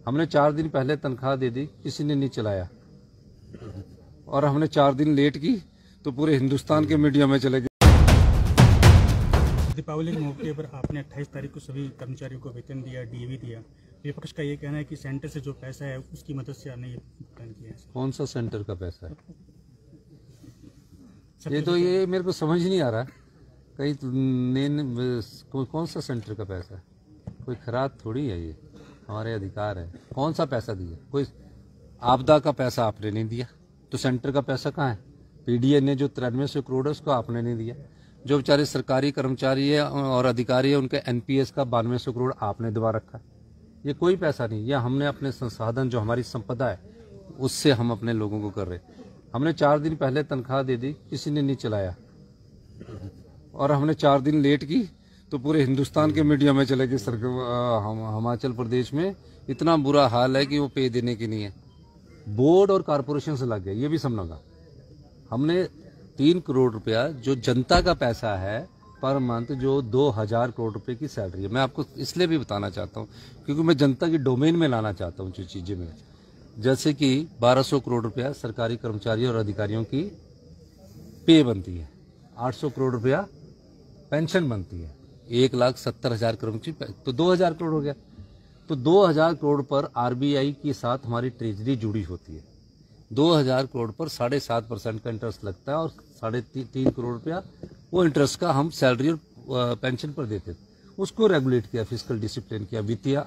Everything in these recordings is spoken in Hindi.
हमने 4 दिन पहले तनख्वाह दे दी, किसी ने नहीं चलाया, और हमने 4 दिन लेट की तो पूरे हिंदुस्तान के मीडिया में चले गए। दीपावली के मौके पर आपने 28 तारीख को सभी कर्मचारियों को वेतन दिया, डीएवी दिया। विपक्ष का ये कहना है कि सेंटर से जो पैसा है उसकी मदद से आपने ये भुगतान किया है। कौन सा सेंटर का पैसा है? ये मेरे को समझ नहीं आ रहा। कहीं कौन सा सेंटर का पैसा है? कोई खराब थोड़ी है, ये हमारे अधिकार है। कौन सा पैसा दिया? कोई आपदा का पैसा आपने नहीं दिया, तो सेंटर का पैसा कहाँ है? पीडीए ने जो 9300 करोड़ है उसको आपने नहीं दिया। जो बेचारे सरकारी कर्मचारी है और अधिकारी है उनके एनपीएस का 9200 करोड़ आपने दबा रखा है। ये कोई पैसा नहीं, यह हमने अपने संसाधन जो हमारी संपदा है उससे हम अपने लोगों को कर रहे। हमने 4 दिन पहले तनख्वाह दे दी, किसी ने नहीं चलाया, और हमने 4 दिन लेट की तो पूरे हिंदुस्तान के मीडिया में चले गए। हिमाचल प्रदेश में इतना बुरा हाल है कि वो पे देने की नहीं है, बोर्ड और कारपोरेशन से लग गए। ये भी समझना, हमने 3 करोड़ रुपया जो जनता का पैसा है पर मंथ, जो 2000 करोड़ रुपए की सैलरी है। मैं आपको इसलिए भी बताना चाहता हूँ क्योंकि मैं जनता की डोमेन में लाना चाहता हूँ जो चीजें में, जैसे कि 1200 करोड़ रुपया सरकारी कर्मचारियों और अधिकारियों की पे बनती है, 800 करोड़ रुपया पेंशन बनती है, 1,70,000 करोड़ की, तो 2000 करोड़ हो गया। तो 2000 करोड़ पर आरबीआई के साथ हमारी ट्रेजरी जुड़ी होती है। 2000 करोड़ पर 7.5% का इंटरेस्ट लगता है और 3.5 करोड़ रुपया वो इंटरेस्ट का हम सैलरी और पेंशन पर देते थे। उसको रेगुलेट किया, फिस्कल डिसिप्लिन किया, वित्तीय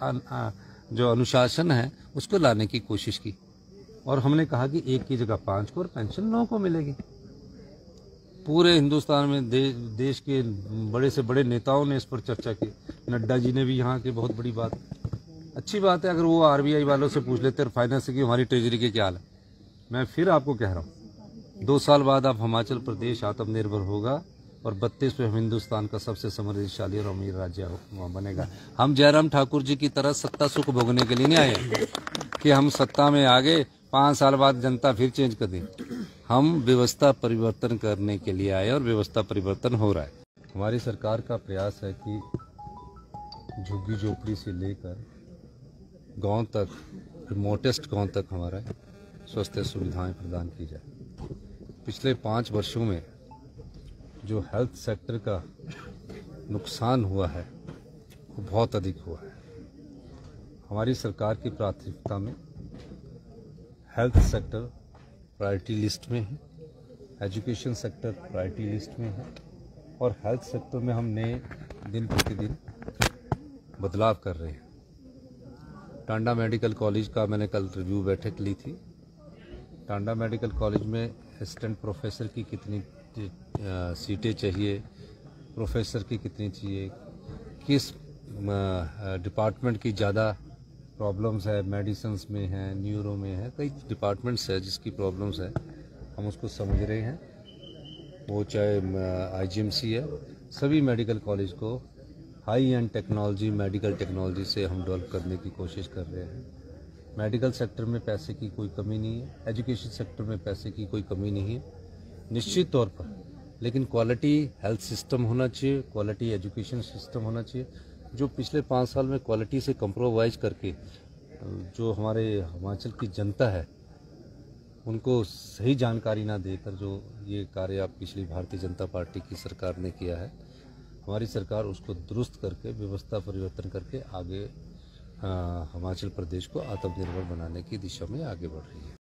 जो अनुशासन है उसको लाने की कोशिश की, और हमने कहा कि 1 की जगह 5 को और पेंशन 9 को मिलेगी। पूरे हिंदुस्तान में देश के बड़े से बड़े नेताओं ने इस पर चर्चा की। नड्डा जी ने भी यहाँ की बहुत बड़ी बात, अच्छी बात है। अगर वो आरबीआई वालों से पूछ लेते और फाइनेंस की हमारी ट्रेजरी के क्या हाल है। मैं फिर आपको कह रहा हूँ, 2 साल बाद अब हिमाचल प्रदेश आत्मनिर्भर होगा और 32वें हिंदुस्तान का सबसे समृद्धशाली और अमीर राज्य बनेगा। हम जयराम ठाकुर जी की तरह सत्ता सुख भोगने के लिए नहीं आए कि हम सत्ता में आ गए 5 साल बाद जनता फिर चेंज कर दी। हम व्यवस्था परिवर्तन करने के लिए आए और व्यवस्था परिवर्तन हो रहा है। हमारी सरकार का प्रयास है कि झुग्गी झोपड़ी से लेकर गांव तक, रिमोटेस्ट गांव तक हमारा स्वास्थ्य सुविधाएं प्रदान की जाए। पिछले 5 वर्षों में जो हेल्थ सेक्टर का नुकसान हुआ है वो बहुत अधिक हुआ है। हमारी सरकार की प्राथमिकता में हेल्थ सेक्टर प्रायोरिटी लिस्ट में है, एजुकेशन सेक्टर प्रायोरिटी लिस्ट में है, और हेल्थ सेक्टर में हमने दिन प्रतिदिन बदलाव कर रहे हैं। टांडा मेडिकल कॉलेज का मैंने कल रिव्यू बैठक ली थी। टांडा मेडिकल कॉलेज में असिस्टेंट प्रोफेसर की कितनी सीटें चाहिए, प्रोफेसर की कितनी चाहिए, किस डिपार्टमेंट की ज़्यादा प्रॉब्लम्स है, मेडिसिन्स में है, न्यूरो में है, कई डिपार्टमेंट्स है जिसकी प्रॉब्लम्स है, हम उसको समझ रहे हैं। वो चाहे आईजीएमसी है, सभी मेडिकल कॉलेज को high and technology, medical technology से हम डेवलप करने की कोशिश कर रहे हैं। मेडिकल सेक्टर में पैसे की कोई कमी नहीं है, एजुकेशन सेक्टर में पैसे की कोई कमी नहीं है निश्चित तौर पर, लेकिन क्वालिटी हेल्थ सिस्टम होना चाहिए, क्वालिटी एजुकेशन सिस्टम होना चाहिए। जो पिछले 5 साल में क्वालिटी से कंप्रोमाइज करके जो हमारे हिमाचल की जनता है उनको सही जानकारी ना देकर जो ये कार्य आप पिछली भारतीय जनता पार्टी की सरकार ने किया है, हमारी सरकार उसको दुरुस्त करके व्यवस्था परिवर्तन करके आगे हिमाचल प्रदेश को आत्मनिर्भर बनाने की दिशा में आगे बढ़ रही है।